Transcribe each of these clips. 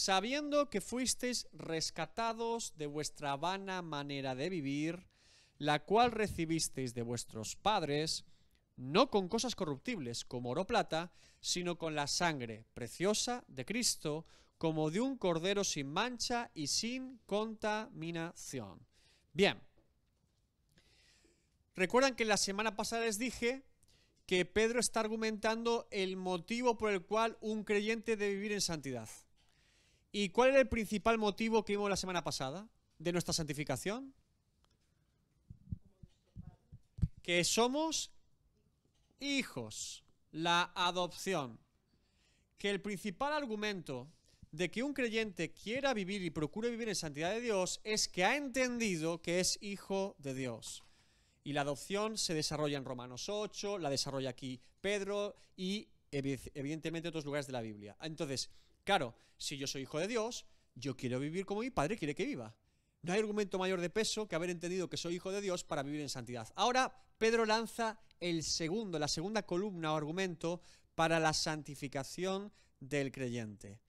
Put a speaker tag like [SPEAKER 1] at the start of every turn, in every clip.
[SPEAKER 1] sabiendo que fuisteis rescatados de vuestra vana manera de vivir, la cual recibisteis de vuestros padres, no con cosas corruptibles como oro o plata, sino con la sangre preciosa de Cristo, como de un cordero sin mancha y sin contaminación. Bien. Recuerdan que la semana pasada les dije que Pedro está argumentando el motivo por el cual un creyente debe vivir en santidad. ¿Y cuál era el principal motivo que vimos la semana pasada de nuestra santificación? Que somos hijos, la adopción. Que el principal argumento de que un creyente quiera vivir y procure vivir en santidad de Dios es que ha entendido que es hijo de Dios. Y la adopción se desarrolla en Romanos 8, la desarrolla aquí Pedro y evidentemente en otros lugares de la Biblia. Entonces, claro, si yo soy hijo de Dios, yo quiero vivir como mi Padre quiere que viva. No hay argumento mayor de peso que haber entendido que soy hijo de Dios para vivir en santidad. Ahora, Pedro lanza la segunda columna o argumento para la santificación del creyente.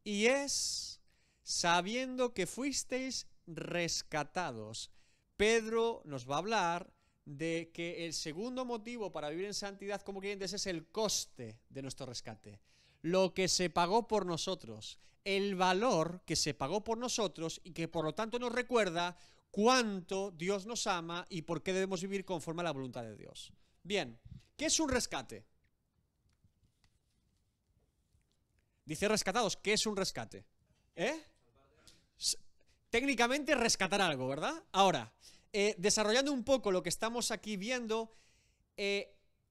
[SPEAKER 1] Y es, sabiendo que fuisteis rescatados. Pedro nos va a hablar de que el segundo motivo para vivir en santidad como creyentes es el coste de nuestro rescate. Lo que se pagó por nosotros, el valor que se pagó por nosotros y que por lo tanto nos recuerda cuánto Dios nos ama y por qué debemos vivir conforme a la voluntad de Dios. Bien, ¿qué es un rescate? Dice rescatados, ¿qué es un rescate? Técnicamente rescatar algo, ¿verdad? Ahora, desarrollando un poco lo que estamos aquí viendo,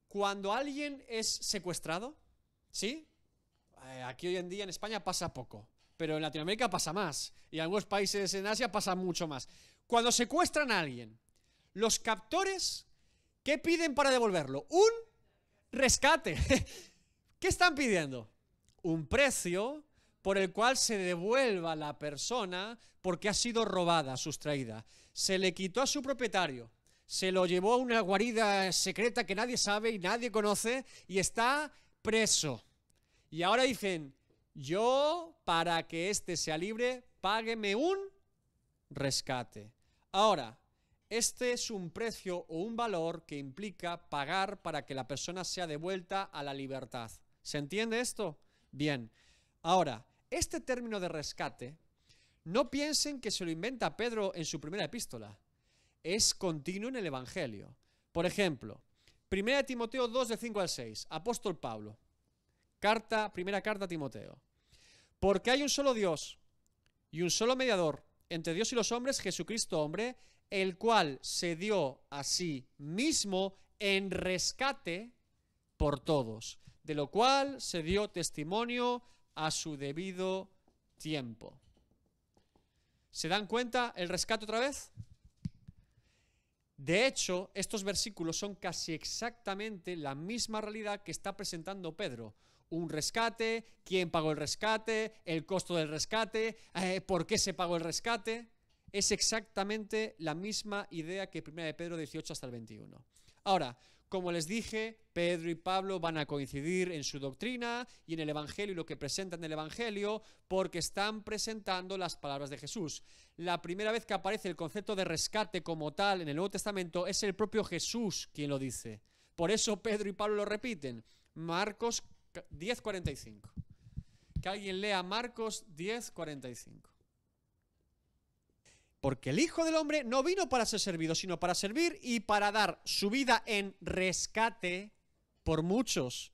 [SPEAKER 1] cuando alguien es secuestrado, ¿sí? Aquí hoy en día en España pasa poco, pero en Latinoamérica pasa más, y en algunos países en Asia pasa mucho más. Cuando secuestran a alguien, los captores, ¿qué piden para devolverlo? Un rescate. ¿Qué están pidiendo? Un precio por el cual se devuelva a la persona porque ha sido robada, sustraída. Se le quitó a su propietario, se lo llevó a una guarida secreta que nadie sabe y nadie conoce y está preso. Y ahora dicen, yo, para que éste sea libre, págueme un rescate. Ahora, este es un precio o un valor que implica pagar para que la persona sea devuelta a la libertad. ¿Se entiende esto? Bien. Ahora, este término de rescate, no piensen que se lo inventa Pedro en su primera epístola. Es continuo en el Evangelio. Por ejemplo, 1 Timoteo 2, de 5 al 6, apóstol Pablo. Primera carta a Timoteo. Porque hay un solo Dios y un solo mediador entre Dios y los hombres, Jesucristo hombre, el cual se dio a sí mismo en rescate por todos, de lo cual se dio testimonio a su debido tiempo. ¿Se dan cuenta el rescate otra vez? De hecho, estos versículos son casi exactamente la misma realidad que está presentando Pedro. Un rescate, quién pagó el rescate, el costo del rescate, por qué se pagó el rescate. Es exactamente la misma idea que 1 de Pedro 18 hasta el 21. Ahora, como les dije, Pedro y Pablo van a coincidir en su doctrina y en el Evangelio y lo que presentan en el Evangelio porque están presentando las palabras de Jesús. La primera vez que aparece el concepto de rescate como tal en el Nuevo Testamento es el propio Jesús quien lo dice. Por eso Pedro y Pablo lo repiten. Marcos 10:45. Que alguien lea Marcos 10:45. Porque el Hijo del Hombre no vino para ser servido, sino para servir y para dar su vida en rescate por muchos.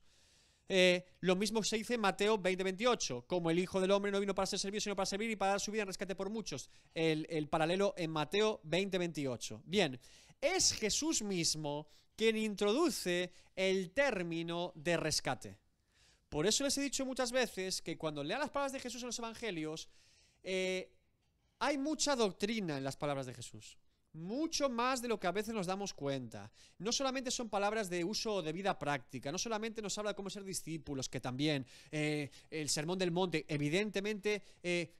[SPEAKER 1] Lo mismo se dice en Mateo 20:28, como el Hijo del Hombre no vino para ser servido, sino para servir y para dar su vida en rescate por muchos. El paralelo en Mateo 20:28. Bien, es Jesús mismo quien introduce el término de rescate. Por eso les he dicho muchas veces que cuando lean las palabras de Jesús en los Evangelios, hay mucha doctrina en las palabras de Jesús, mucho más de lo que a veces nos damos cuenta. No solamente son palabras de uso de vida práctica, no solamente nos habla de cómo ser discípulos, que también, el Sermón del Monte, evidentemente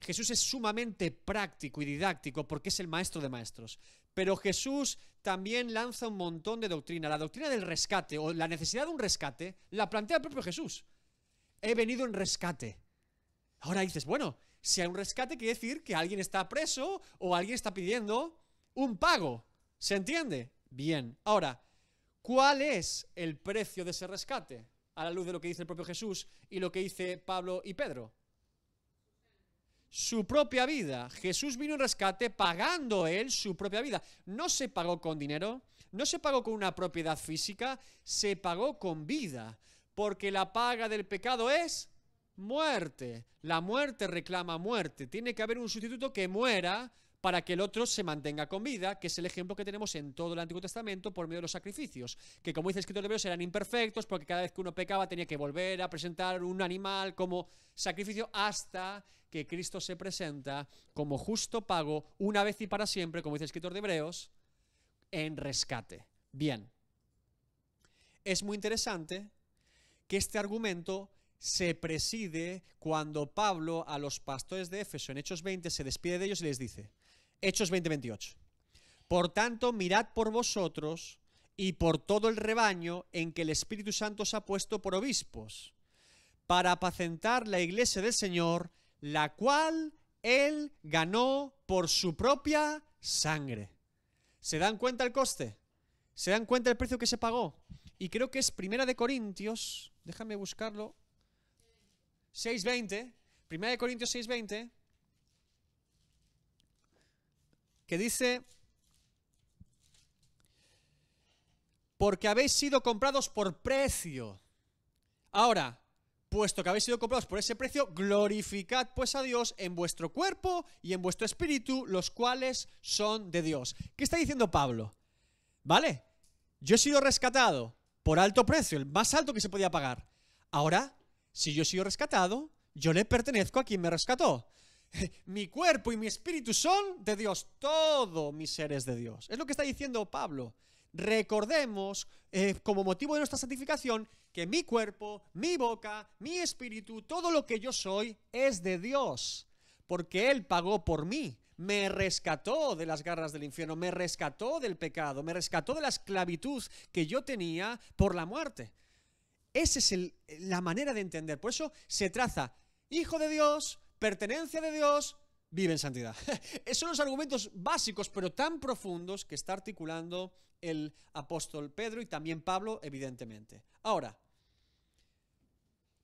[SPEAKER 1] Jesús es sumamente práctico y didáctico porque es el maestro de maestros. Pero Jesús también lanza un montón de doctrina. La doctrina del rescate o la necesidad de un rescate la plantea el propio Jesús. He venido en rescate. Ahora dices, bueno, si hay un rescate quiere decir que alguien está preso o alguien está pidiendo un pago. ¿Se entiende? Bien. Ahora, ¿cuál es el precio de ese rescate? A la luz de lo que dice el propio Jesús y lo que dice Pablo y Pedro. Su propia vida. Jesús vino en rescate pagando él su propia vida. No se pagó con dinero, no se pagó con una propiedad física, se pagó con vida. Porque la paga del pecado es muerte. La muerte reclama muerte. Tiene que haber un sustituto que muera para que el otro se mantenga con vida, que es el ejemplo que tenemos en todo el Antiguo Testamento por medio de los sacrificios, que como dice el escritor de Hebreos eran imperfectos porque cada vez que uno pecaba tenía que volver a presentar un animal como sacrificio hasta que Cristo se presenta como justo pago una vez y para siempre, como dice el escritor de Hebreos, en rescate. Bien, es muy interesante que este argumento se preside cuando Pablo a los pastores de Éfeso en Hechos 20 se despide de ellos y les dice, Hechos 20:28, por tanto mirad por vosotros y por todo el rebaño en que el Espíritu Santo os ha puesto por obispos, para apacentar la iglesia del Señor, la cual Él ganó por su propia sangre. ¿Se dan cuenta el coste? ¿Se dan cuenta el precio que se pagó? Y creo que es Primera de Corintios, déjame buscarlo, 6:20, Primera de Corintios 6:20, que dice, porque habéis sido comprados por precio. Ahora, puesto que habéis sido comprados por ese precio, glorificad pues a Dios en vuestro cuerpo y en vuestro espíritu, los cuales son de Dios. ¿Qué está diciendo Pablo? ¿Vale? Yo he sido rescatado por alto precio, el más alto que se podía pagar. Ahora, si yo he sido rescatado, yo le pertenezco a quien me rescató. Mi cuerpo y mi espíritu son de Dios, todo mi ser es de Dios. Es lo que está diciendo Pablo. Recordemos, como motivo de nuestra santificación, que mi cuerpo, mi boca, mi espíritu, todo lo que yo soy es de Dios, porque Él pagó por mí, me rescató de las garras del infierno, me rescató del pecado, me rescató de la esclavitud que yo tenía por la muerte. Esa es la manera de entender. Por eso se traza hijo de Dios, pertenencia de Dios, vive en santidad. Esos son los argumentos básicos, pero tan profundos que está articulando el apóstol Pedro y también Pablo, evidentemente. Ahora,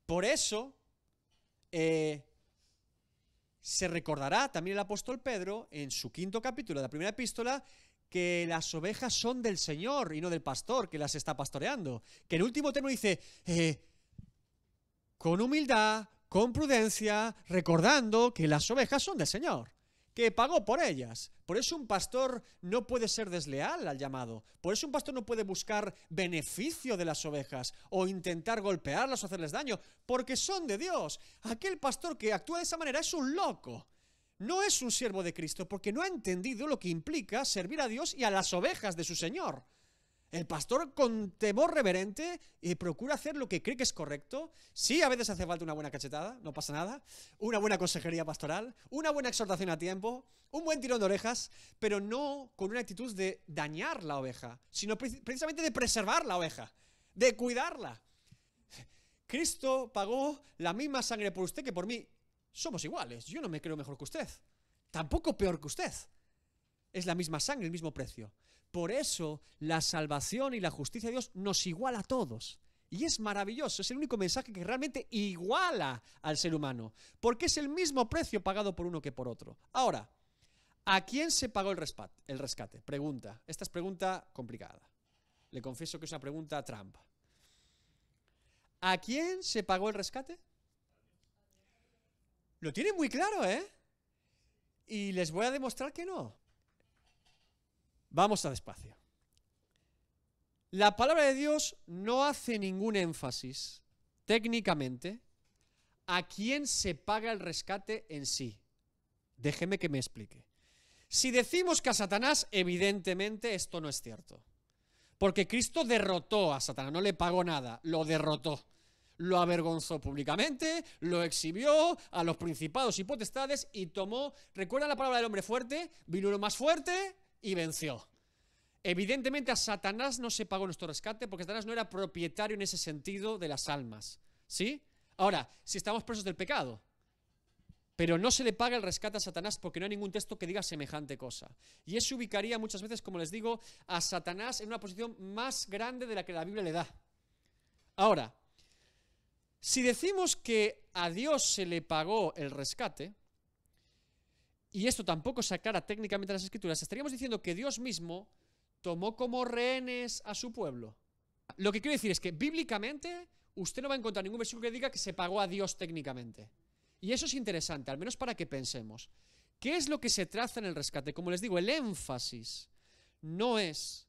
[SPEAKER 1] por eso se recordará también el apóstol Pedro en su 5º capítulo de la primera epístola que las ovejas son del Señor y no del pastor que las está pastoreando. Que en último término dice, con humildad, con prudencia, recordando que las ovejas son del Señor, que pagó por ellas. Por eso un pastor no puede ser desleal al llamado. Por eso un pastor no puede buscar beneficio de las ovejas o intentar golpearlas o hacerles daño, porque son de Dios. Aquel pastor que actúa de esa manera es un loco. No es un siervo de Cristo porque no ha entendido lo que implica servir a Dios y a las ovejas de su Señor. El pastor con temor reverente procura hacer lo que cree que es correcto. Sí, a veces hace falta una buena cachetada, no pasa nada. Una buena consejería pastoral, una buena exhortación a tiempo, un buen tirón de orejas, pero no con una actitud de dañar la oveja, sino precisamente de preservar la oveja, de cuidarla. Cristo pagó la misma sangre por usted que por mí. Somos iguales, yo no me creo mejor que usted, tampoco peor que usted. Es la misma sangre, el mismo precio. Por eso la salvación y la justicia de Dios nos iguala a todos. Y es maravilloso, es el único mensaje que realmente iguala al ser humano, porque es el mismo precio pagado por uno que por otro. Ahora, ¿a quién se pagó el rescate? Pregunta. Esta es pregunta complicada. Le confieso que es una pregunta trampa. ¿A quién se pagó el rescate? Lo tienen muy claro, ¿eh? Y les voy a demostrar que no. Vamos a despacio. La palabra de Dios no hace ningún énfasis, técnicamente, a quién se paga el rescate en sí. Déjeme que me explique. Si decimos que a Satanás, evidentemente esto no es cierto. Porque Cristo derrotó a Satanás, no le pagó nada, lo derrotó. Lo avergonzó públicamente, lo exhibió a los principados y potestades y tomó, ¿recuerdan la palabra del hombre fuerte? Vino uno más fuerte y venció. Evidentemente a Satanás no se pagó nuestro rescate porque Satanás no era propietario en ese sentido de las almas, ¿sí? Ahora, si estamos presos del pecado, Pero no se le paga el rescate a Satanás porque no hay ningún texto que diga semejante cosa. Y eso ubicaría muchas veces, como les digo, a Satanás en una posición más grande de la que la Biblia le da. Ahora, si decimos que a Dios se le pagó el rescate, y esto tampoco se aclara técnicamente en las Escrituras, estaríamos diciendo que Dios mismo tomó como rehenes a su pueblo. Lo que quiero decir es que bíblicamente usted no va a encontrar ningún versículo que diga que se pagó a Dios técnicamente. Y eso es interesante, al menos para que pensemos. ¿Qué es lo que se traza en el rescate? Como les digo, el énfasis no es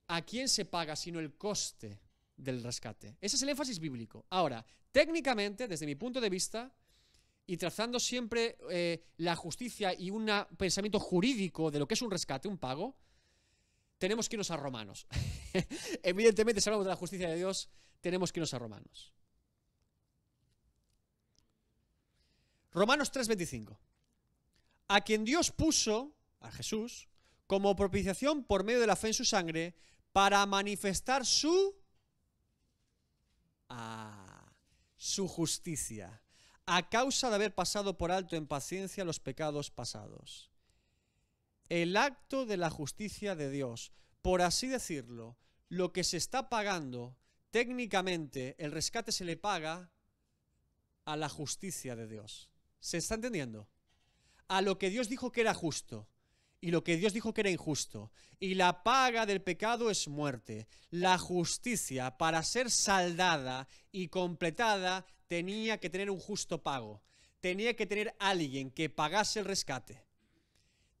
[SPEAKER 1] a quién se paga, sino el coste del rescate. Ese es el énfasis bíblico. Ahora, técnicamente, desde mi punto de vista, y trazando siempre la justicia y un pensamiento jurídico de lo que es un rescate, un pago, tenemos que irnos a Romanos. Evidentemente, si hablamos de la justicia de Dios, tenemos que irnos a Romanos. Romanos 3:25. A quien Dios puso, a Jesús, como propiciación por medio de la fe en su sangre, para manifestar su justicia, a causa de haber pasado por alto en paciencia los pecados pasados. El acto de la justicia de Dios, por así decirlo, lo que se está pagando, técnicamente, el rescate se le paga a la justicia de Dios. ¿Se está entendiendo? A lo que Dios dijo que era justo y lo que Dios dijo que era injusto. Y la paga del pecado es muerte. La justicia, para ser saldada y completada, tenía que tener un justo pago. Tenía que tener alguien que pagase el rescate.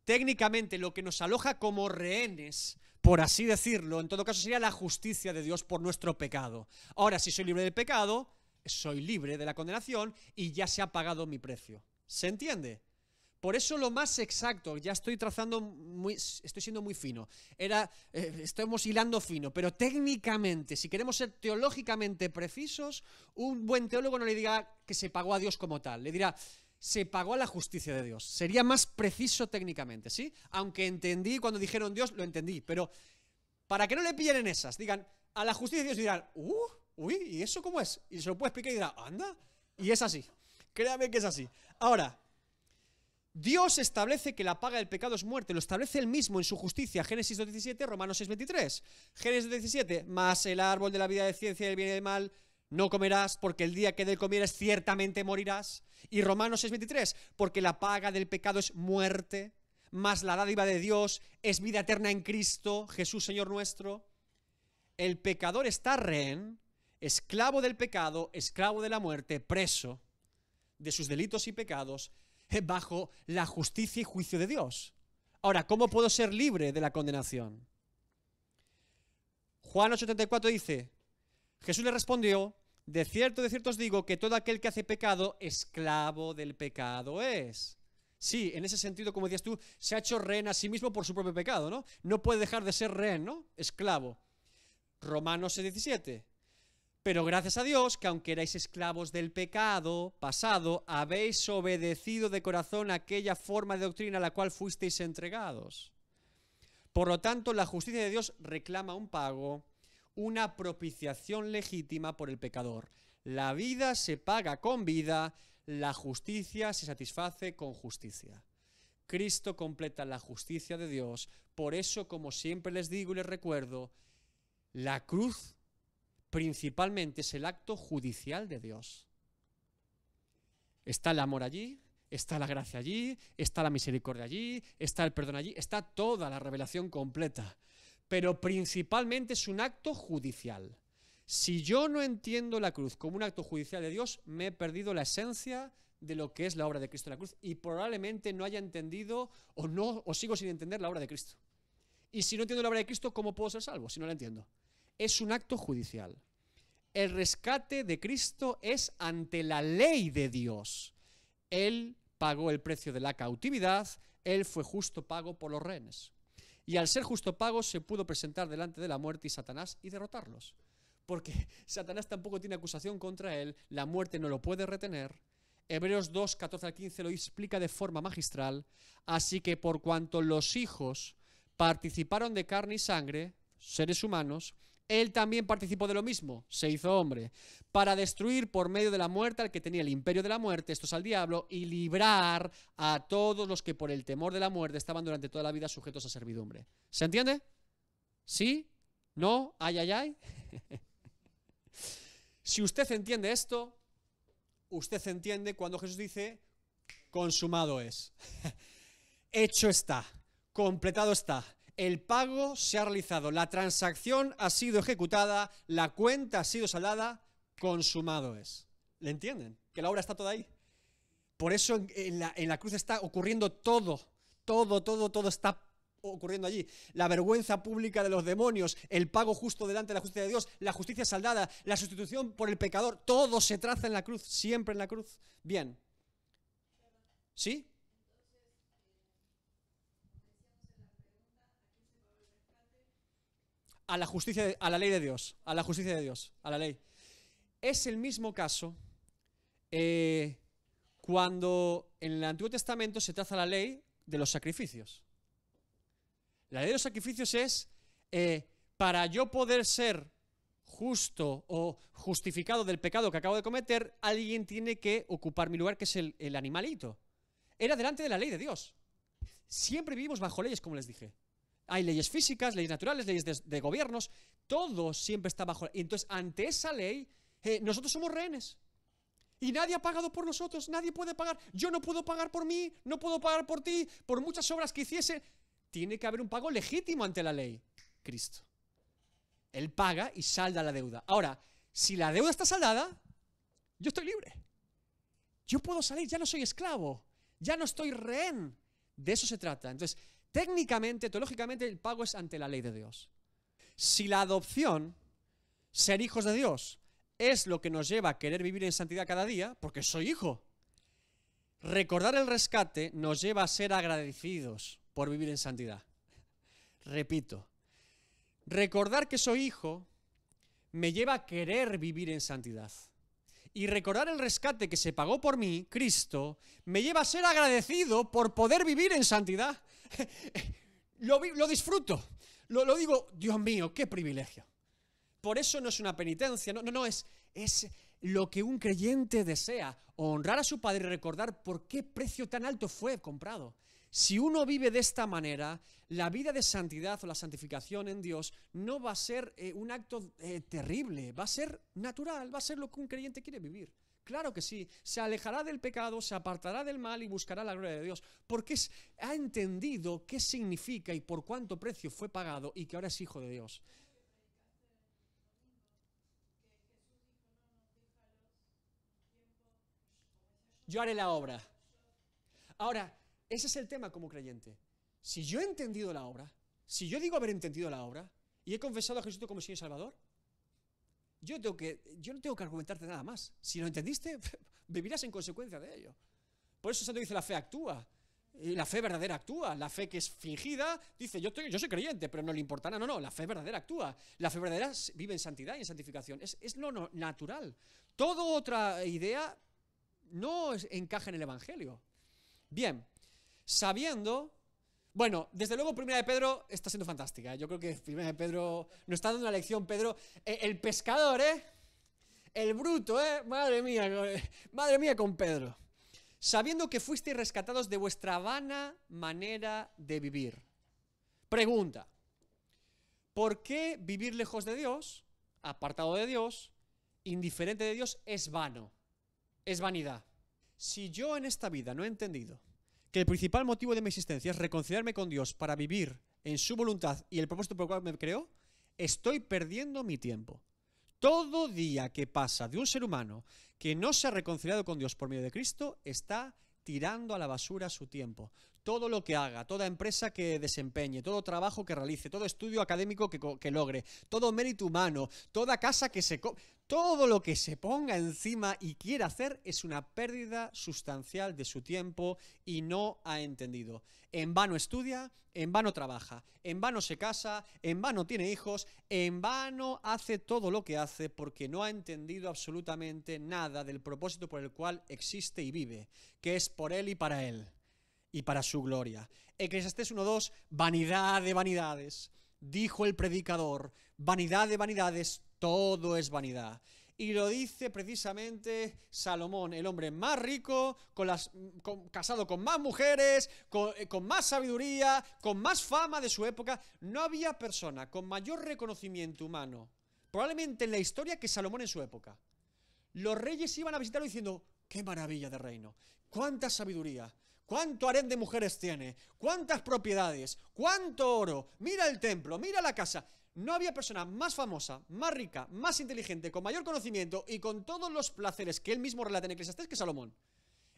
[SPEAKER 1] Técnicamente, lo que nos aloja como rehenes, por así decirlo, en todo caso sería la justicia de Dios por nuestro pecado. Ahora, si soy libre del pecado, soy libre de la condenación y ya se ha pagado mi precio. ¿Se entiende? Por eso lo más exacto, ya estoy estoy siendo muy fino, estamos hilando fino, pero técnicamente, si queremos ser teológicamente precisos, un buen teólogo no le dirá que se pagó a Dios como tal, le dirá, se pagó a la justicia de Dios. Sería más preciso técnicamente, ¿sí? Aunque entendí, cuando dijeron Dios, lo entendí, pero para que no le pillen en esas, digan, a la justicia de Dios dirán, uy, ¿y eso cómo es? Y se lo puede explicar y dirá, anda, y es así, créame que es así. Ahora, Dios establece que la paga del pecado es muerte, lo establece Él mismo en su justicia, Génesis 2:17, Romanos 6:23. Génesis 2:17, mas el árbol de la vida de ciencia y del bien y del mal no comerás, porque el día que de él comieres ciertamente morirás. Y Romanos 6:23, porque la paga del pecado es muerte, mas la dádiva de Dios es vida eterna en Cristo, Jesús Señor nuestro. El pecador está rehén, esclavo del pecado, esclavo de la muerte, preso de sus delitos y pecados, bajo la justicia y juicio de Dios. Ahora, ¿cómo puedo ser libre de la condenación? Juan 8:34 dice, Jesús le respondió, de cierto os digo que todo aquel que hace pecado, esclavo del pecado es. Sí, en ese sentido, como decías tú, se ha hecho rehén a sí mismo por su propio pecado, ¿no? No puede dejar de ser rehén, ¿no? Esclavo. Romanos 6:17. Pero gracias a Dios que aunque erais esclavos del pecado pasado, habéis obedecido de corazón aquella forma de doctrina a la cual fuisteis entregados. Por lo tanto, la justicia de Dios reclama un pago, una propiciación legítima por el pecador. La vida se paga con vida, la justicia se satisface con justicia. Cristo completa la justicia de Dios. Por eso, como siempre les digo y les recuerdo, la cruz principalmente es el acto judicial de Dios. Está el amor allí, está la gracia allí, está la misericordia allí, está el perdón allí, está toda la revelación completa. Pero principalmente es un acto judicial. Si yo no entiendo la cruz como un acto judicial de Dios, me he perdido la esencia de lo que es la obra de Cristo en la cruz y probablemente no haya entendido o sigo sin entender la obra de Cristo. Y si no entiendo la obra de Cristo, ¿cómo puedo ser salvo si no la entiendo? Es un acto judicial. El rescate de Cristo es ante la ley de Dios. Él pagó el precio de la cautividad, Él fue justo pago por los rehenes. Y al ser justo pago se pudo presentar delante de la muerte y Satanás y derrotarlos. Porque Satanás tampoco tiene acusación contra él, la muerte no lo puede retener. Hebreos 2, 14 al 15 lo explica de forma magistral. Así que por cuanto los hijos participaron de carne y sangre, seres humanos, Él también participó de lo mismo, se hizo hombre, para destruir por medio de la muerte al que tenía el imperio de la muerte, esto es al diablo, y librar a todos los que por el temor de la muerte estaban durante toda la vida sujetos a servidumbre. ¿Se entiende? ¿Sí? ¿No? ¿Ay, ay, ay? Si usted entiende esto, usted entiende cuando Jesús dice, consumado es. Hecho está, completado está. El pago se ha realizado, la transacción ha sido ejecutada, la cuenta ha sido saldada, consumado es. ¿Le entienden? Que la obra está toda ahí. Por eso en la cruz está ocurriendo todo está ocurriendo allí. La vergüenza pública de los demonios, el pago justo delante de la justicia de Dios, la justicia saldada, la sustitución por el pecador, todo se traza en la cruz, siempre en la cruz. Bien. ¿Sí? A la justicia, a la ley de Dios, a la justicia de Dios, a la ley. Es el mismo caso cuando en el Antiguo Testamento se traza la ley de los sacrificios. La ley de los sacrificios es para yo poder ser justo o justificado del pecado que acabo de cometer, alguien tiene que ocupar mi lugar, que es el animalito. Era delante de la ley de Dios. Siempre vivimos bajo leyes, como les dije. Hay leyes físicas, leyes naturales, leyes de gobiernos, todo siempre está bajo. Entonces, ante esa ley, nosotros somos rehenes. Y nadie ha pagado por nosotros, nadie puede pagar. Yo no puedo pagar por mí, no puedo pagar por ti, por muchas obras que hiciese. Tiene que haber un pago legítimo ante la ley. Cristo. Él paga y salda la deuda. Ahora, si la deuda está saldada, yo estoy libre. Yo puedo salir, ya no soy esclavo, ya no estoy rehén. De eso se trata. Entonces, técnicamente, teológicamente, el pago es ante la ley de Dios. Si la adopción, ser hijos de Dios, es lo que nos lleva a querer vivir en santidad cada día, porque soy hijo, recordar el rescate nos lleva a ser agradecidos por vivir en santidad. Repito, recordar que soy hijo me lleva a querer vivir en santidad. Y recordar el rescate que se pagó por mí, Cristo, me lleva a ser agradecido por poder vivir en santidad. Lo disfruto, lo digo, Dios mío, qué privilegio. Por eso no es una penitencia, no, es lo que un creyente desea, honrar a su Padre y recordar por qué precio tan alto fue comprado. Si uno vive de esta manera, la vida de santidad o la santificación en Dios no va a ser un acto terrible, va a ser natural, va a ser lo que un creyente quiere vivir. Claro que sí, se alejará del pecado, se apartará del mal y buscará la gloria de Dios, porque ha entendido qué significa y por cuánto precio fue pagado y que ahora es hijo de Dios. Yo haré la obra. Ahora, ese es el tema como creyente. Si yo he entendido la obra, si yo digo haber entendido la obra y he confesado a Jesucristo como Señor y Salvador, yo no tengo que argumentarte nada más. Si lo entendiste, vivirás en consecuencia de ello. Por eso Santo dice, la fe actúa. Y la fe verdadera actúa. La fe que es fingida, dice, yo soy creyente, pero no le importa nada. No, la fe verdadera actúa. La fe verdadera vive en santidad y en santificación. Es lo natural. Toda otra idea no encaja en el Evangelio. Bien, sabiendo... Bueno, desde luego Primera de Pedro está siendo fantástica. Yo creo que Primera de Pedro nos está dando una lección, Pedro. El pescador, el bruto, madre mía con Pedro. Sabiendo que fuisteis rescatados de vuestra vana manera de vivir. Pregunta, ¿por qué vivir lejos de Dios, apartado de Dios, indiferente de Dios, es vano? Es vanidad. Si yo en esta vida no he entendido que el principal motivo de mi existencia es reconciliarme con Dios para vivir en su voluntad y el propósito por el cual me creó, estoy perdiendo mi tiempo. Todo día que pasa de un ser humano que no se ha reconciliado con Dios por medio de Cristo, está tirando a la basura su tiempo. Todo lo que haga, toda empresa que desempeñe, todo trabajo que realice, todo estudio académico que logre, todo mérito humano, toda casa que todo lo que se ponga encima y quiera hacer es una pérdida sustancial de su tiempo y no ha entendido. En vano estudia, en vano trabaja, en vano se casa, en vano tiene hijos, en vano hace todo lo que hace porque no ha entendido absolutamente nada del propósito por el cual existe y vive, que es por él y para él y para su gloria. Eclesiastés 1:2, vanidad de vanidades. dijo el predicador, vanidad de vanidades, todo es vanidad. Y lo dice precisamente Salomón, el hombre más rico, casado con más mujeres, con más sabiduría, con más fama de su época. No había persona con mayor reconocimiento humano, probablemente en la historia, que Salomón en su época. Los reyes iban a visitarlo diciendo, ¡qué maravilla de reino! ¡Cuánta sabiduría! ¿Cuánto harén de mujeres tiene? ¿Cuántas propiedades? ¿Cuánto oro? Mira el templo, mira la casa. No había persona más famosa, más rica, más inteligente, con mayor conocimiento y con todos los placeres que él mismo relata en Eclesiastés que Salomón.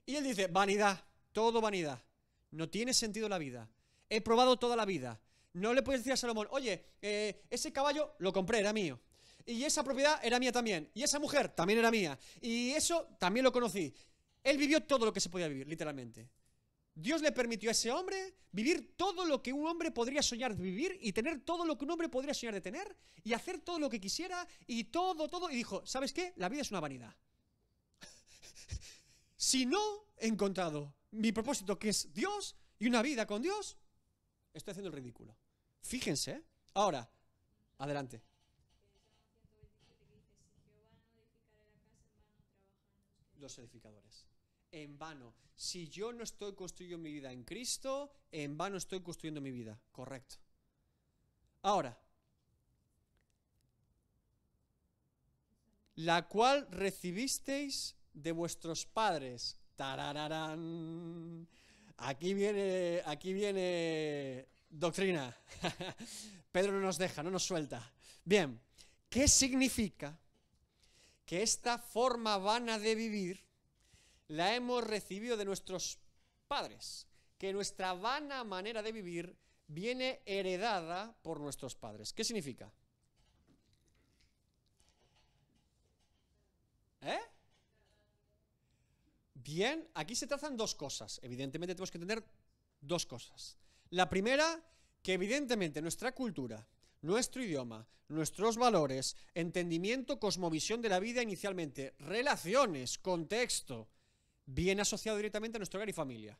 [SPEAKER 1] Y él dice, vanidad, todo vanidad. No tiene sentido la vida. He probado toda la vida. No le puedes decir a Salomón, oye, ese caballo lo compré, era mío. Y esa propiedad era mía también. Y esa mujer también era mía. Y eso también lo conocí. Él vivió todo lo que se podía vivir, literalmente. Dios le permitió a ese hombre vivir todo lo que un hombre podría soñar de vivir y tener todo lo que un hombre podría soñar de tener y hacer todo lo que quisiera y todo. Y dijo, ¿sabes qué? La vida es una vanidad. Si no he encontrado mi propósito, que es Dios y una vida con Dios, estoy haciendo el ridículo. Fíjense, ¿eh? Ahora, adelante. Los edificadores. En vano. Si yo no estoy construyendo mi vida en Cristo, en vano estoy construyendo mi vida. Correcto. Ahora, la cual recibisteis de vuestros padres. Tarararán. Aquí viene doctrina. Pedro no nos deja, no nos suelta. Bien, ¿qué significa? Que esta forma vana de vivir la hemos recibido de nuestros padres, que nuestra vana manera de vivir viene heredada por nuestros padres. ¿Qué significa? Bien, aquí se trazan dos cosas. Evidentemente tenemos que entender dos cosas. La primera, que evidentemente nuestra cultura, nuestro idioma, nuestros valores, entendimiento, cosmovisión de la vida inicialmente, relaciones, contexto, viene asociado directamente a nuestro hogar y familia.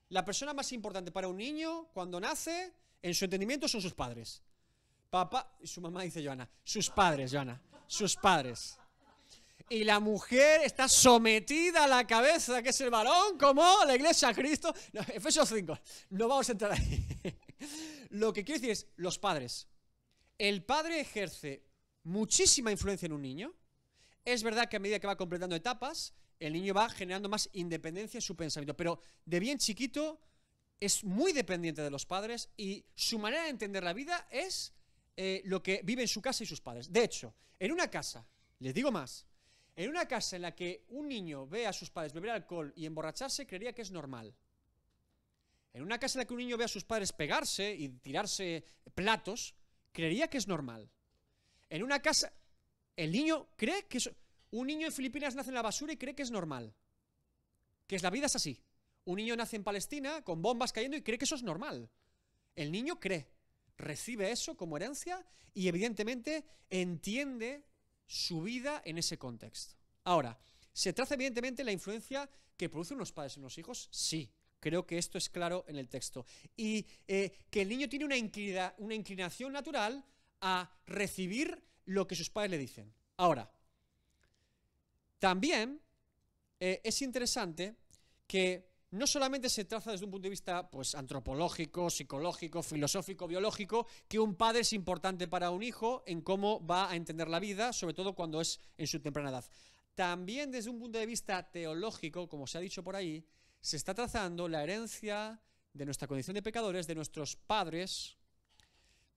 [SPEAKER 1] La persona más importante para un niño cuando nace, en su entendimiento, son sus padres. Papá, y su mamá dice Joana, sus padres, Joana, sus padres. Y la mujer está sometida a la cabeza, que es el varón, como la iglesia a Cristo. No, Efesios 5, no vamos a entrar ahí. Lo que quiero decir es, los padres. El padre ejerce muchísima influencia en un niño. Es verdad que a medida que va completando etapas, el niño va generando más independencia en su pensamiento, pero de bien chiquito es muy dependiente de los padres y su manera de entender la vida es lo que vive en su casa y sus padres. De hecho, en una casa, les digo más, en una casa en la que un niño ve a sus padres beber alcohol y emborracharse, creería que es normal. En una casa en la que un niño ve a sus padres pegarse y tirarse platos, creería que es normal. En una casa, el niño cree que un niño en Filipinas nace en la basura y cree que es normal. Que la vida es así. Un niño nace en Palestina con bombas cayendo y cree que eso es normal. El niño cree, recibe eso como herencia y evidentemente entiende su vida en ese contexto. Ahora, ¿se traza evidentemente la influencia que producen los padres en los hijos? Sí, creo que esto es claro en el texto. Y que el niño tiene una inclinación natural a recibir lo que sus padres le dicen. Ahora, también es interesante que no solamente se traza desde un punto de vista pues, antropológico, psicológico, filosófico, biológico, que un padre es importante para un hijo en cómo va a entender la vida, sobre todo cuando es en su temprana edad. También desde un punto de vista teológico, como se ha dicho por ahí, se está trazando la herencia de nuestra condición de pecadores, de nuestros padres,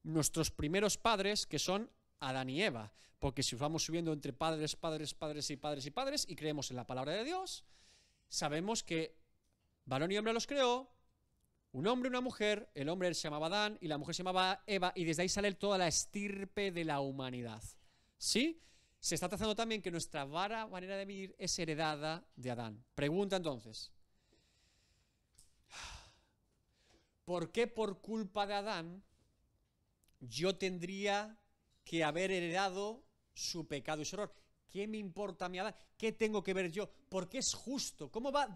[SPEAKER 1] nuestros primeros padres, que son Adán y Eva, porque si vamos subiendo entre padres, padres, padres y padres y padres, y creemos en la palabra de Dios, sabemos que varón y hombre los creó, un hombre y una mujer, el hombre se llamaba Adán y la mujer se llamaba Eva, y desde ahí sale toda la estirpe de la humanidad. ¿Sí? Se está trazando también que nuestra manera de vivir es heredada de Adán. Pregunta entonces, ¿por qué por culpa de Adán yo tendría que haber heredado su pecado y su error? ¿Qué me importa a mí, Adán? ¿Qué tengo que ver yo? ¿Por qué es justo? ¿Cómo va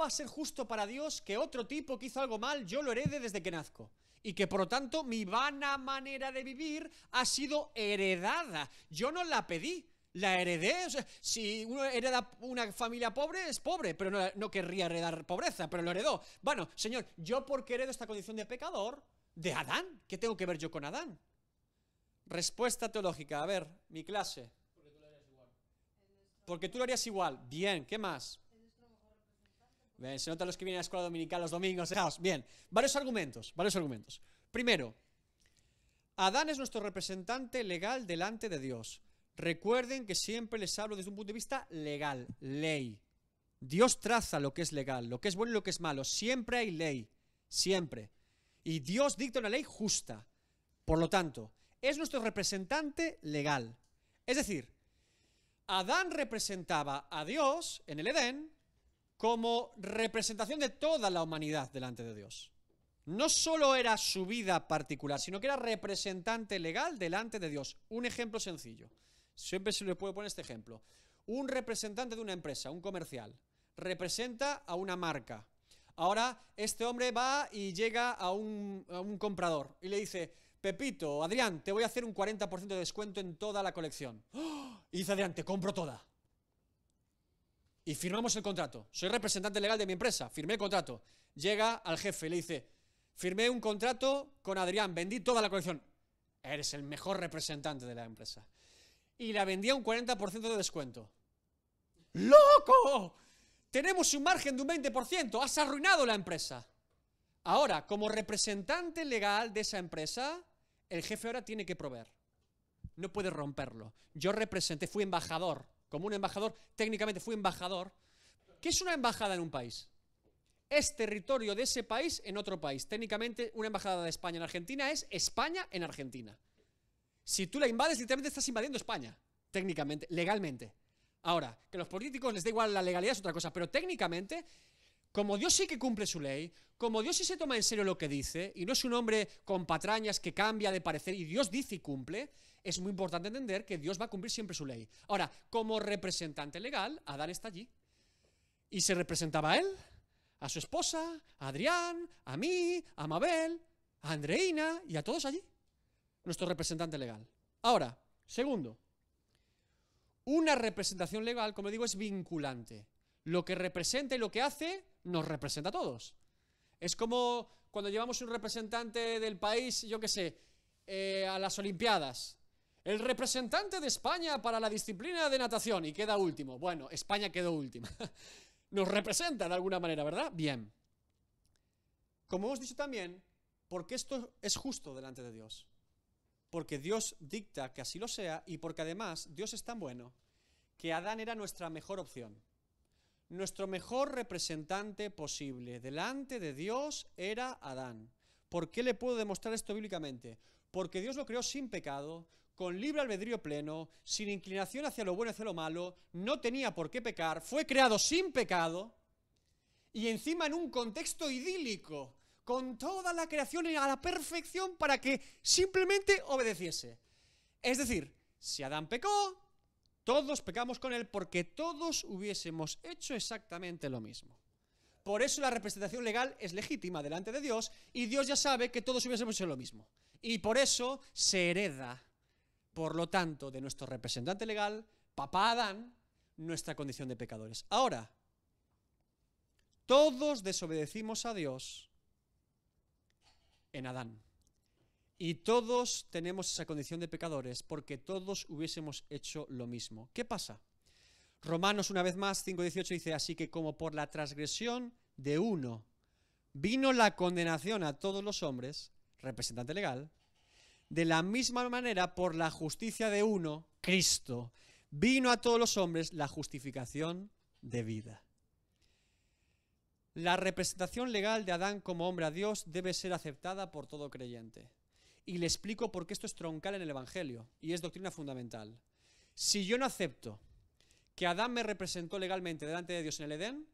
[SPEAKER 1] a ser justo para Dios que otro tipo que hizo algo mal yo lo herede desde que nazco? y que por lo tanto mi vana manera de vivir ha sido heredada. Yo no la pedí, la heredé. O sea, si uno hereda una familia pobre, es pobre, pero no querría heredar pobreza, pero lo heredó. Bueno, Señor, yo porque heredo esta condición de pecador, de Adán, ¿qué tengo que ver yo con Adán? Respuesta teológica, a ver, mi clase. Porque tú lo harías igual. Bien, ¿qué más? Bien, se notan los que vienen a la escuela dominical los domingos. Bien, varios argumentos. Primero, Adán es nuestro representante legal delante de Dios. Recuerden que siempre les hablo desde un punto de vista legal, ley. Dios traza lo que es legal, lo que es bueno y lo que es malo. Siempre hay ley, siempre. Y Dios dicta una ley justa. Por lo tanto, es nuestro representante legal. Es decir, Adán representaba a Dios en el Edén como representación de toda la humanidad delante de Dios. No solo era su vida particular, sino que era representante legal delante de Dios. Un ejemplo sencillo. Siempre se le puede poner este ejemplo. Un representante de una empresa, un comercial, representa a una marca. Ahora este hombre va y llega a un comprador y le dice: Pepito, Adrián, te voy a hacer un 40% de descuento en toda la colección. ¡Oh! Y dice Adrián: te compro toda. Y firmamos el contrato. Soy representante legal de mi empresa, firmé el contrato. Llega al jefe y le dice: firmé un contrato con Adrián, vendí toda la colección. Eres el mejor representante de la empresa. Y la vendía un 40% de descuento. ¡Loco! Tenemos un margen de un 20%, has arruinado la empresa. Ahora, como representante legal de esa empresa, el jefe ahora tiene que proveer. No puede romperlo. Yo representé, fui embajador. Como un embajador, técnicamente fui embajador. ¿Qué es una embajada en un país? Es territorio de ese país en otro país. Técnicamente, una embajada de España en Argentina es España en Argentina. Si tú la invades, literalmente estás invadiendo España. Técnicamente, legalmente. Ahora, que a los políticos les da igual la legalidad es otra cosa, pero técnicamente, como Dios sí que cumple su ley, como Dios sí se toma en serio lo que dice, y no es un hombre con patrañas que cambia de parecer, y Dios dice y cumple, es muy importante entender que Dios va a cumplir siempre su ley. Ahora, como representante legal, Adán está allí. Y se representaba a él, a su esposa, a Adrián, a mí, a Mabel, a Andreina y a todos allí. Nuestro representante legal. Ahora, segundo, una representación legal, como digo, es vinculante. Lo que representa y lo que hace, nos representa a todos. Es como cuando llevamos un representante del país, yo qué sé, a las Olimpiadas. El representante de España para la disciplina de natación y queda último. Bueno, España quedó última. Nos representa de alguna manera, ¿verdad? Bien. Como hemos dicho también, porque esto es justo delante de Dios. Porque Dios dicta que así lo sea y porque además Dios es tan bueno que Adán era nuestra mejor opción. Nuestro mejor representante posible delante de Dios era Adán. ¿Por qué le puedo demostrar esto bíblicamente? Porque Dios lo creó sin pecado, con libre albedrío pleno, sin inclinación hacia lo bueno y hacia lo malo, no tenía por qué pecar, fue creado sin pecado y encima en un contexto idílico, con toda la creación a la perfección para que simplemente obedeciese. Es decir, si Adán pecó, todos pecamos con él porque todos hubiésemos hecho exactamente lo mismo. Por eso la representación legal es legítima delante de Dios y Dios ya sabe que todos hubiésemos hecho lo mismo. Y por eso se hereda, por lo tanto, de nuestro representante legal, papá Adán, nuestra condición de pecadores. Ahora, todos desobedecimos a Dios en Adán. Y todos tenemos esa condición de pecadores porque todos hubiésemos hecho lo mismo. ¿Qué pasa? Romanos, una vez más, 5:18 dice: así que como por la transgresión de uno vino la condenación a todos los hombres, representante legal, de la misma manera por la justicia de uno, Cristo, vino a todos los hombres la justificación de vida. La representación legal de Adán como hombre a Dios debe ser aceptada por todo creyente. Y le explico por qué esto es troncal en el Evangelio y es doctrina fundamental. Si yo no acepto que Adán me representó legalmente delante de Dios en el Edén,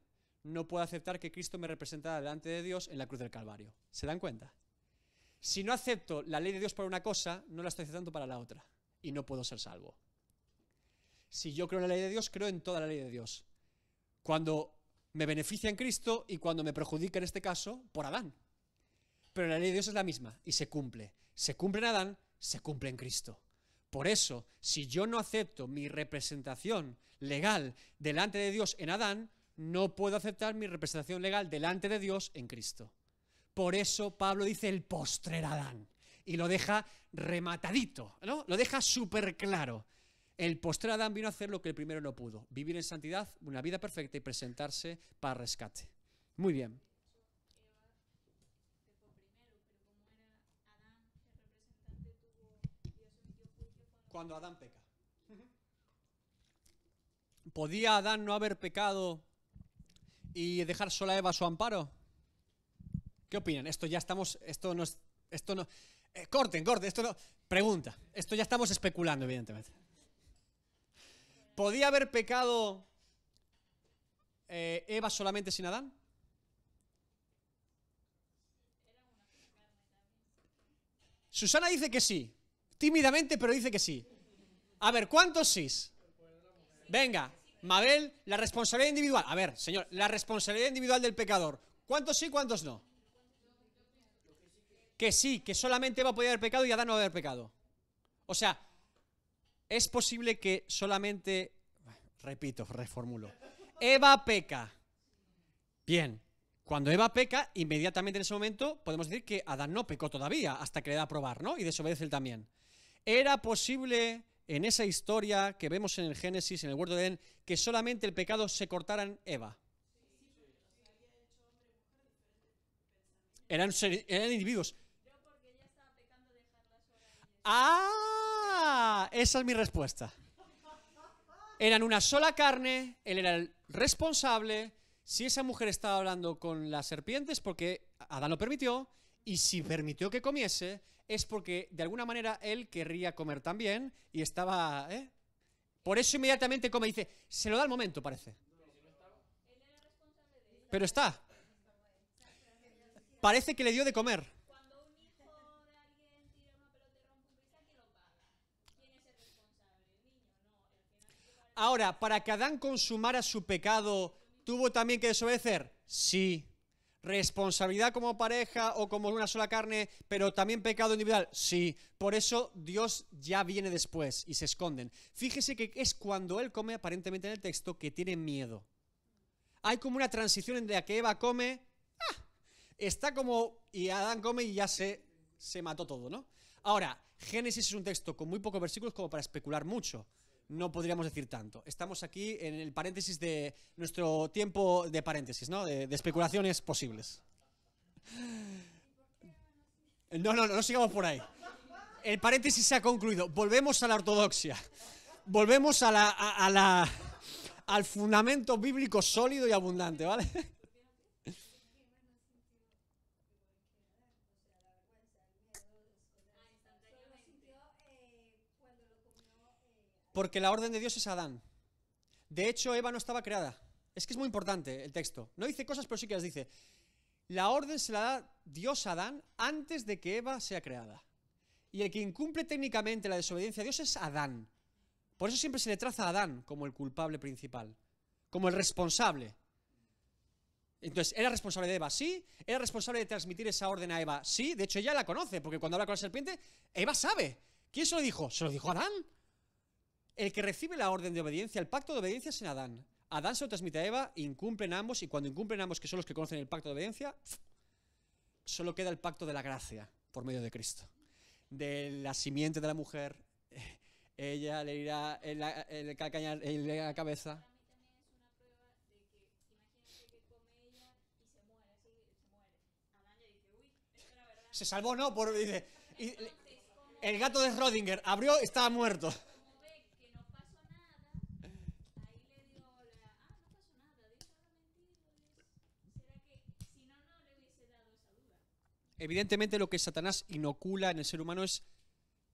[SPEAKER 1] no puedo aceptar que Cristo me representara delante de Dios en la cruz del Calvario. ¿Se dan cuenta? Si no acepto la ley de Dios para una cosa, no la estoy aceptando para la otra. Y no puedo ser salvo. Si yo creo en la ley de Dios, creo en toda la ley de Dios. Cuando me beneficia en Cristo y cuando me perjudica en este caso, por Adán. pero la ley de Dios es la misma y se cumple. Se cumple en Adán, se cumple en Cristo. Por eso, si yo no acepto mi representación legal delante de Dios en Adán, no puedo aceptar mi representación legal delante de Dios en Cristo. Por eso Pablo dice el postrer Adán y lo deja rematadito, ¿no? Lo deja súper claro. El postrer Adán vino a hacer lo que el primero no pudo, vivir en santidad, una vida perfecta y presentarse para rescate. Muy bien. Cuando Adán peca. ¿Podía Adán no haber pecado y dejar sola a Eva a su amparo? ¿Qué opinan? Esto ya estamos, esto no, corten, esto no, pregunta, esto ya estamos especulando, evidentemente. ¿Podía haber pecado Eva solamente sin Adán? Susana dice que sí, tímidamente, pero dice que sí. A ver, ¿cuántos sís? Venga, Mabel, la responsabilidad individual. A ver, señor, la responsabilidad individual del pecador. ¿Cuántos sí, cuántos no? Que sí, que solamente Eva podía haber pecado y Adán no haber pecado. O sea, es posible que solamente, repito, reformulo, Eva peca. Bien, cuando Eva peca, inmediatamente en ese momento podemos decir que Adán no pecó todavía, hasta que le da a probar, ¿no? Y desobedece él también. ¿Era posible en esa historia que vemos en el Génesis, en el huerto de Edén, que solamente el pecado se cortara en Eva? Eran individuos. ¡Ah! Esa es mi respuesta. Eran una sola carne, él era el responsable. Si esa mujer estaba hablando con las serpientes porque Adán lo permitió, y si permitió que comiese, es porque de alguna manera él querría comer también y estaba... Por eso inmediatamente come, dice, se lo da al momento, parece. Pero está. Parece que le dio de comer. Ahora, para que Adán consumara su pecado, ¿tuvo también que desobedecer? Sí. ¿Responsabilidad como pareja o como una sola carne, pero también pecado individual? Sí. Por eso Dios ya viene después y se esconden. Fíjese que es cuando él come, aparentemente en el texto, que tiene miedo. Hay como una transición en la que Eva come, está como, y Adán come y ya se mató todo, ¿no? Ahora, Génesis es un texto con muy pocos versículos como para especular mucho. No podríamos decir tanto. Estamos aquí en el paréntesis de nuestro tiempo de paréntesis, ¿no? De especulaciones posibles. No sigamos por ahí. El paréntesis se ha concluido. Volvemos a la ortodoxia. Volvemos al fundamento bíblico sólido y abundante, ¿vale? Porque la orden de Dios es Adán. De hecho, Eva no estaba creada. Es que es muy importante el texto. No dice cosas, pero sí que las dice. La orden se la da Dios a Adán antes de que Eva sea creada. Y el que incumple técnicamente la desobediencia a Dios es Adán. Por eso siempre se le traza a Adán como el culpable principal, como el responsable. Entonces, ¿era responsable de Eva? Sí. ¿Era responsable de transmitir esa orden a Eva? Sí. De hecho, ella la conoce, porque cuando habla con la serpiente, Eva sabe. ¿Quién se lo dijo? Se lo dijo Adán. El que recibe la orden de obediencia, el pacto de obediencia es en Adán. Adán se lo transmite a Eva, incumplen ambos, y cuando incumplen ambos, que son los que conocen el pacto de obediencia, solo queda el pacto de la gracia por medio de Cristo. De la simiente de la mujer, ella le irá en la cabeza. Se salvó, ¿no? Dice, el gato de Schrödinger abrió, estaba muerto. Evidentemente lo que Satanás inocula en el ser humano es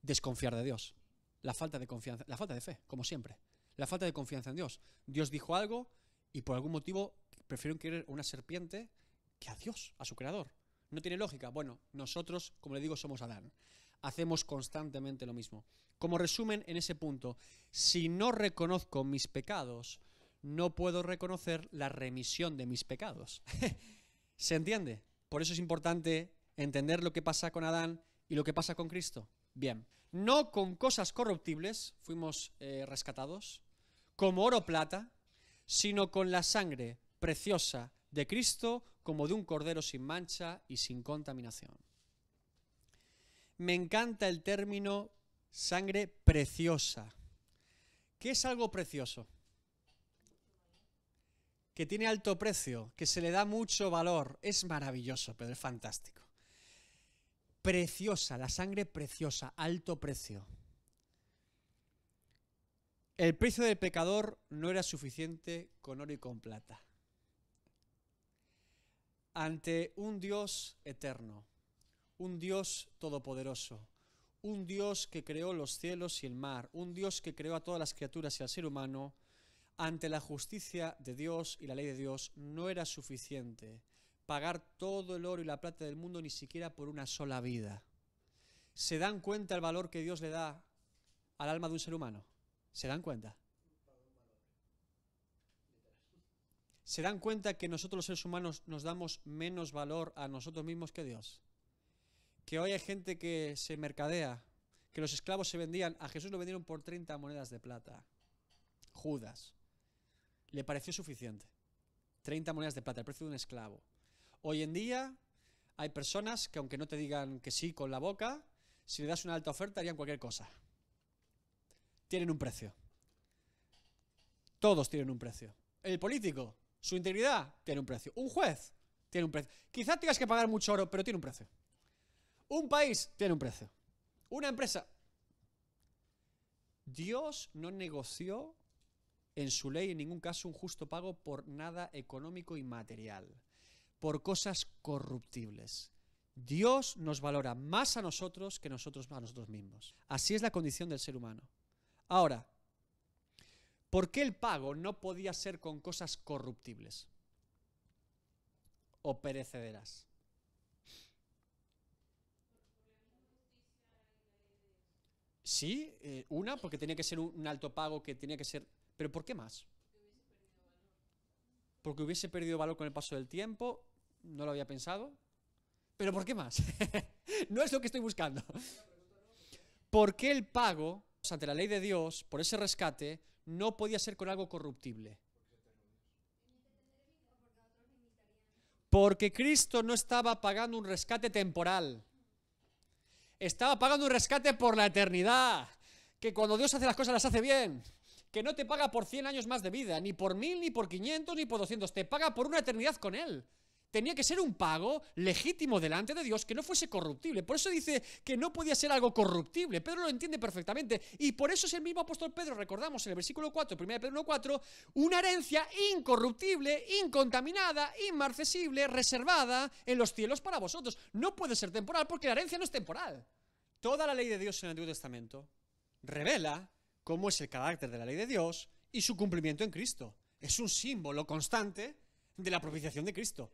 [SPEAKER 1] desconfiar de Dios. La falta de confianza, la falta de fe, como siempre. La falta de confianza en Dios. Dios dijo algo y por algún motivo prefieren querer una serpiente que a Dios, a su creador. No tiene lógica. Bueno, nosotros, como le digo, somos Adán. Hacemos constantemente lo mismo. Como resumen en ese punto, si no reconozco mis pecados, no puedo reconocer la remisión de mis pecados. ¿Se entiende? Por eso es importante entender lo que pasa con Adán y lo que pasa con Cristo. Bien, no con cosas corruptibles fuimos rescatados, como oro o plata, sino con la sangre preciosa de Cristo, como de un cordero sin mancha y sin contaminación. Me encanta el término sangre preciosa. ¿Qué es algo precioso? Que tiene alto precio, que se le da mucho valor. Es maravilloso, pero es fantástico. Preciosa, la sangre preciosa, alto precio. El precio del pecador no era suficiente con oro y con plata. Ante un Dios eterno, un Dios todopoderoso, un Dios que creó los cielos y el mar, un Dios que creó a todas las criaturas y al ser humano, ante la justicia de Dios y la ley de Dios no era suficiente pagar todo el oro y la plata del mundo, ni siquiera por una sola vida. ¿Se dan cuenta el valor que Dios le da al alma de un ser humano? ¿Se dan cuenta? ¿Se dan cuenta que nosotros los seres humanos nos damos menos valor a nosotros mismos que Dios? Que hoy hay gente que se mercadea, que los esclavos se vendían, a Jesús lo vendieron por 30 monedas de plata. Judas. Le pareció suficiente. 30 monedas de plata, el precio de un esclavo. Hoy en día hay personas que aunque no te digan que sí con la boca, si le das una alta oferta harían cualquier cosa. Tienen un precio. Todos tienen un precio. El político, su integridad, tiene un precio. Un juez, tiene un precio. Quizá tengas que pagar mucho oro, pero tiene un precio. Un país, tiene un precio. Una empresa. Dios no negoció en su ley en ningún caso un justo pago por nada económico y material, por cosas corruptibles. Dios nos valora más a nosotros que nosotros a nosotros mismos. Así es la condición del ser humano. Ahora, ¿por qué el pago no podía ser con cosas corruptibles o perecederas? Sí, una, porque tenía que ser un alto pago que tenía que ser... ¿Pero por qué más? Porque hubiese perdido valor con el paso del tiempo, no lo había pensado. ¿Pero por qué más? No es lo que estoy buscando. ¿Por qué el pago ante la ley de Dios, por ese rescate, no podía ser con algo corruptible? Porque Cristo no estaba pagando un rescate temporal. Estaba pagando un rescate por la eternidad. Que cuando Dios hace las cosas las hace bien. Que no te paga por 100 años más de vida, ni por 1000, ni por 500, ni por 200. Te paga por una eternidad con Él. Tenía que ser un pago legítimo delante de Dios, que no fuese corruptible. Por eso dice que no podía ser algo corruptible. Pedro lo entiende perfectamente. Y por eso es el mismo apóstol Pedro, recordamos en el versículo 4, 1 Pedro 1:4, una herencia incorruptible, incontaminada, inmarcesible, reservada en los cielos para vosotros. No puede ser temporal porque la herencia no es temporal. Toda la ley de Dios en el Antiguo Testamento revela cómo es el carácter de la ley de Dios y su cumplimiento en Cristo. Es un símbolo constante de la propiciación de Cristo.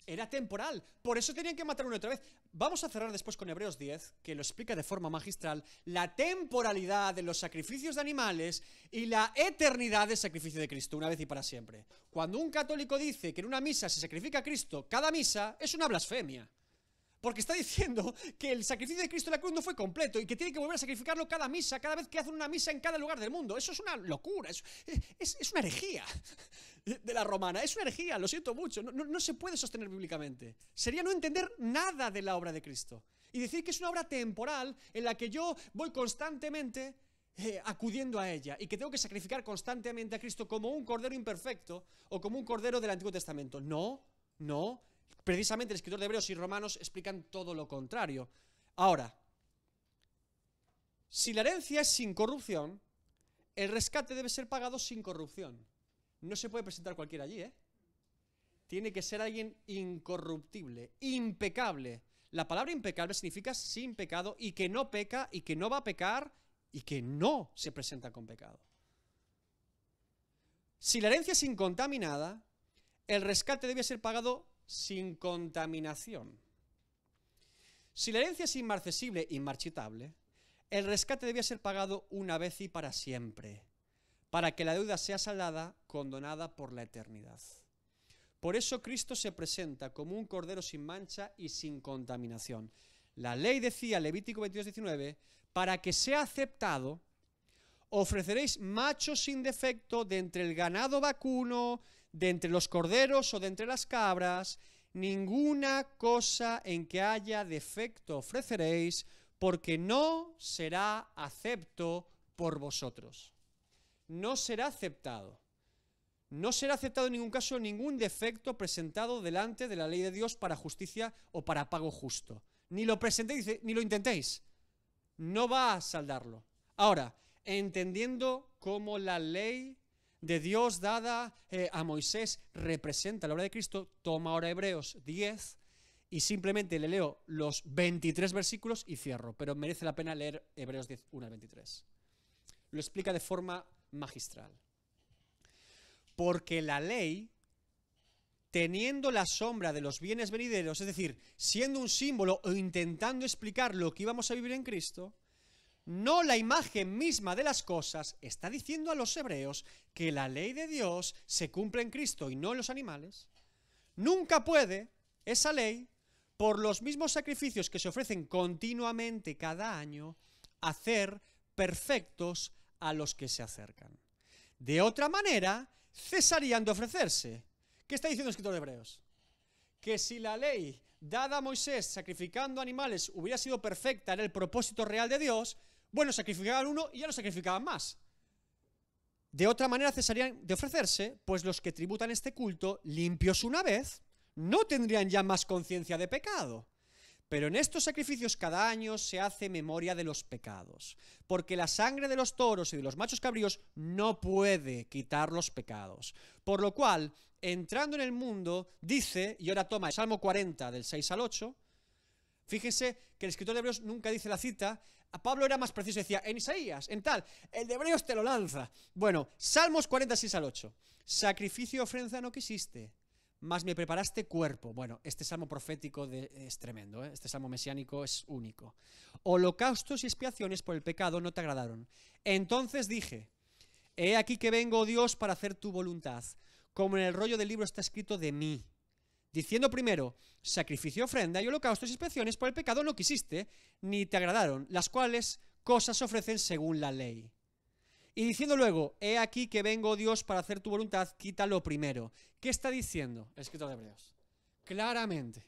[SPEAKER 1] Era temporal, por eso tenían que matar una otra vez. Vamos a cerrar después con Hebreos 10, que lo explica de forma magistral, la temporalidad de los sacrificios de animales y la eternidad del sacrificio de Cristo, una vez y para siempre. Cuando un católico dice que en una misa se sacrifica a Cristo cada misa, es una blasfemia. Porque está diciendo que el sacrificio de Cristo en la cruz no fue completo y que tiene que volver a sacrificarlo cada misa, cada vez que hacen una misa en cada lugar del mundo. Eso es una locura, es una herejía de la romana, es una herejía, lo siento mucho, no se puede sostener bíblicamente. Sería no entender nada de la obra de Cristo y decir que es una obra temporal en la que yo voy constantemente acudiendo a ella y que tengo que sacrificar constantemente a Cristo como un cordero imperfecto o como un cordero del Antiguo Testamento. No. Precisamente el escritor de Hebreos y Romanos explican todo lo contrario. Ahora, si la herencia es sin corrupción, el rescate debe ser pagado sin corrupción. No se puede presentar cualquiera allí, ¿eh? Tiene que ser alguien incorruptible, impecable. La palabra impecable significa sin pecado y que no peca y que no va a pecar y que no se presenta con pecado. Si la herencia es incontaminada, el rescate debe ser pagado sin contaminación. Si la herencia es inmarcesible, inmarchitable, el rescate debía ser pagado una vez y para siempre, para que la deuda sea saldada, condonada por la eternidad. Por eso Cristo se presenta como un cordero sin mancha y sin contaminación. La ley decía, Levítico 22:19, para que sea aceptado, ofreceréis machos sin defecto de entre el ganado vacuno, de entre los corderos o de entre las cabras. Ninguna cosa en que haya defecto ofreceréis, porque no será acepto por vosotros. No será aceptado. No será aceptado en ningún caso ningún defecto presentado delante de la ley de Dios para justicia o para pago justo. Ni lo presentéis, ni lo intentéis. No va a saldarlo. Ahora, entendiendo cómo la ley de Dios dada a Moisés representa la obra de Cristo, toma ahora Hebreos 10 y simplemente le leo los 23 versículos y cierro, pero merece la pena leer Hebreos 10, 1 al 23. Lo explica de forma magistral. Porque la ley, teniendo la sombra de los bienes venideros, es decir, siendo un símbolo o intentando explicar lo que íbamos a vivir en Cristo, no la imagen misma de las cosas, está diciendo a los hebreos que la ley de Dios se cumple en Cristo y no en los animales. Nunca puede esa ley, por los mismos sacrificios que se ofrecen continuamente cada año, hacer perfectos a los que se acercan. De otra manera, cesarían de ofrecerse. ¿Qué está diciendo el escritor de Hebreos? Que si la ley dada a Moisés sacrificando animales hubiera sido perfecta, era el propósito real de Dios, bueno, sacrificaban uno y ya no sacrificaban más. De otra manera cesarían de ofrecerse, pues los que tributan este culto, limpios una vez, no tendrían ya más conciencia de pecado. Pero en estos sacrificios cada año se hace memoria de los pecados, porque la sangre de los toros y de los machos cabríos no puede quitar los pecados. Por lo cual, entrando en el mundo, dice, y ahora toma el Salmo 40 del 6 al 8, fíjense que el escritor de Hebreos nunca dice la cita, a Pablo era más preciso, decía, en Isaías, en tal, el de Hebreos te lo lanza. Bueno, Salmos 46 al 8, sacrificio y ofrenda no quisiste, mas me preparaste cuerpo. Bueno, este salmo profético es tremendo, ¿eh? Este salmo mesiánico es único. Holocaustos y expiaciones por el pecado no te agradaron. Entonces dije, he aquí que vengo, oh Dios, para hacer tu voluntad, como en el rollo del libro está escrito de mí. Diciendo primero, sacrificio, ofrenda y holocaustos y expiaciones por el pecado no quisiste, ni te agradaron, las cuales cosas se ofrecen según la ley. Y diciendo luego, he aquí que vengo, Dios, para hacer tu voluntad, quita lo primero. ¿Qué está diciendo el escritor de Hebreos? Claramente,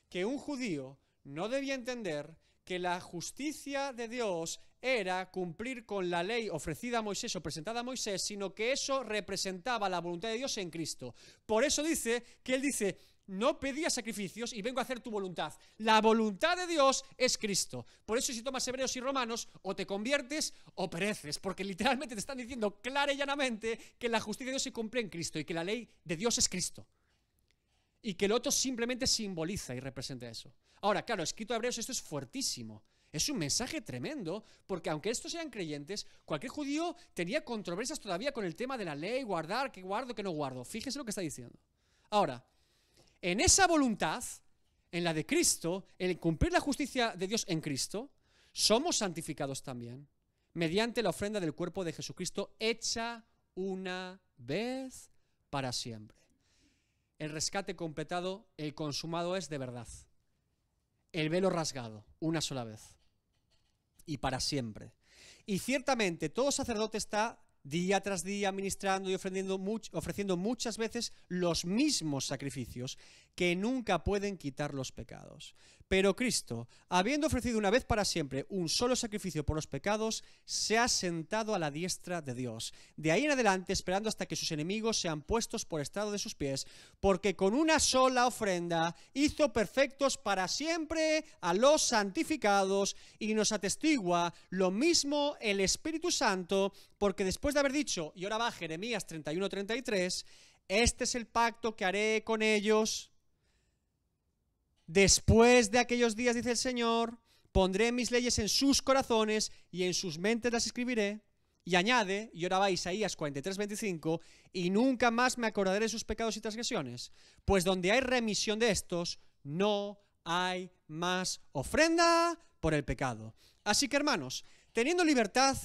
[SPEAKER 1] que un judío no debía entender que la justicia de Dios era cumplir con la ley ofrecida a Moisés o presentada a Moisés, sino que eso representaba la voluntad de Dios en Cristo. Por eso dice que él dice, no pedía sacrificios y vengo a hacer tu voluntad. La voluntad de Dios es Cristo. Por eso si tomas Hebreos y Romanos, o te conviertes o pereces, porque literalmente te están diciendo clara y llanamente que la justicia de Dios se cumple en Cristo y que la ley de Dios es Cristo. Y que el otro simplemente simboliza y representa eso. Ahora, claro, escrito a Hebreos esto es fuertísimo. Es un mensaje tremendo, porque aunque estos sean creyentes, cualquier judío tenía controversias todavía con el tema de la ley, guardar, qué guardo, qué no guardo. Fíjense lo que está diciendo. Ahora, en esa voluntad, en la de Cristo, en cumplir la justicia de Dios en Cristo, somos santificados también, mediante la ofrenda del cuerpo de Jesucristo, hecha una vez para siempre. El rescate completado, el consumado es de verdad. El velo rasgado, una sola vez. Y para siempre. Y ciertamente todo sacerdote está día tras día ministrando y ofreciendo muchas veces los mismos sacrificios que nunca pueden quitar los pecados. Pero Cristo, habiendo ofrecido una vez para siempre un solo sacrificio por los pecados, se ha sentado a la diestra de Dios. De ahí en adelante, esperando hasta que sus enemigos sean puestos por estrado de sus pies, porque con una sola ofrenda hizo perfectos para siempre a los santificados, y nos atestigua lo mismo el Espíritu Santo, porque después de haber dicho, y ahora va Jeremías 31:33, este es el pacto que haré con ellos. Después de aquellos días, dice el Señor, pondré mis leyes en sus corazones y en sus mentes las escribiré. Y añade, y ahora va Isaías 43:25, y nunca más me acordaré de sus pecados y transgresiones, pues donde hay remisión de estos, no hay más ofrenda por el pecado. Así que, hermanos, teniendo libertad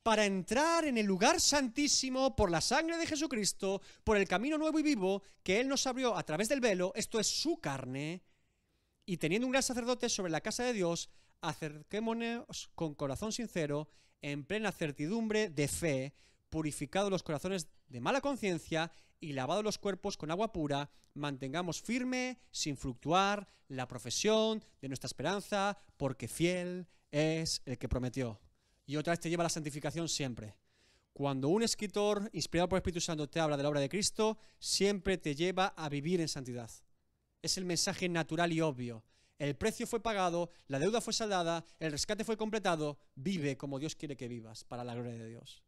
[SPEAKER 1] para entrar en el lugar santísimo por la sangre de Jesucristo, por el camino nuevo y vivo que Él nos abrió a través del velo, esto es su carne, y teniendo un gran sacerdote sobre la casa de Dios, acerquémonos con corazón sincero, en plena certidumbre de fe, purificados los corazones de mala conciencia y lavados los cuerpos con agua pura, mantengamos firme, sin fluctuar, la profesión de nuestra esperanza, porque fiel es el que prometió. Y otra vez te lleva a la santificación siempre. Cuando un escritor inspirado por el Espíritu Santo te habla de la obra de Cristo, siempre te lleva a vivir en santidad. Es el mensaje natural y obvio. El precio fue pagado, la deuda fue saldada, el rescate fue completado, vive como Dios quiere que vivas, para la gloria de Dios.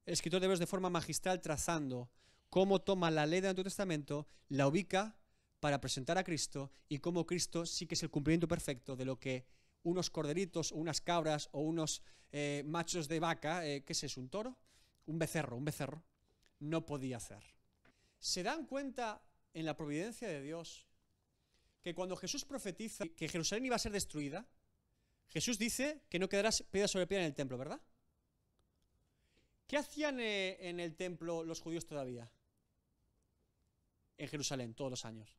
[SPEAKER 1] El escritor de Hebreos de forma magistral trazando cómo toma la ley del Antiguo Testamento, la ubica para presentar a Cristo y cómo Cristo sí que es el cumplimiento perfecto de lo que unos corderitos o unas cabras o unos machos de vaca, ¿qué es eso? ¿Un toro? Un becerro, no podía hacer. ¿Se dan cuenta en la providencia de Dios que cuando Jesús profetiza que Jerusalén iba a ser destruida, Jesús dice que no quedará piedra sobre piedra en el templo, ¿verdad? ¿Qué hacían en el templo los judíos todavía? En Jerusalén, todos los años.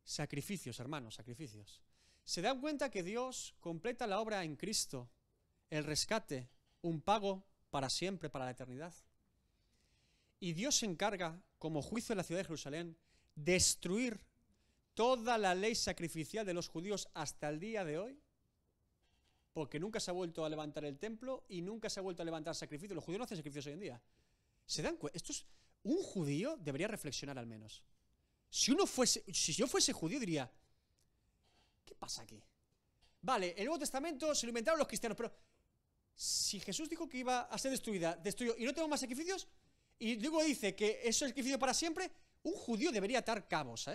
[SPEAKER 1] Sacrificios, hermanos, sacrificios. ¿Se dan cuenta que Dios completa la obra en Cristo, el rescate, un pago para siempre, para la eternidad? Y Dios se encarga, como juicio en la ciudad de Jerusalén, destruir toda la ley sacrificial de los judíos hasta el día de hoy, porque nunca se ha vuelto a levantar el templo y nunca se ha vuelto a levantar sacrificios. Los judíos no hacen sacrificios hoy en día. ¿Se dan cuenta? Un judío debería reflexionar al menos. Si yo fuese judío diría, ¿qué pasa aquí? Vale, el Nuevo Testamento se lo inventaron los cristianos, pero si Jesús dijo que iba a ser destruido y no tengo más sacrificios, y luego dice que eso es sacrificio para siempre, un judío debería atar cabos,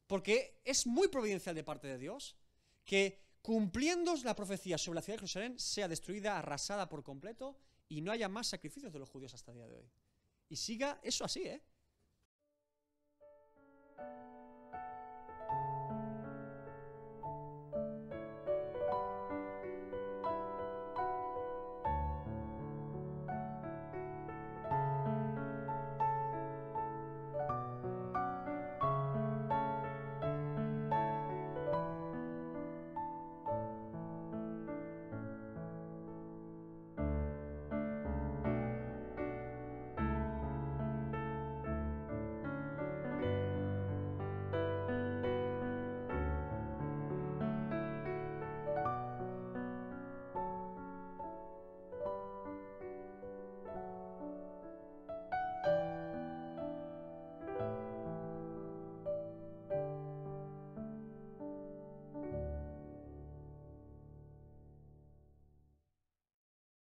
[SPEAKER 1] porque es muy providencial de parte de Dios que cumpliendo la profecía sobre la ciudad de Jerusalén sea destruida, arrasada por completo y no haya más sacrificios de los judíos hasta el día de hoy. Y siga eso así,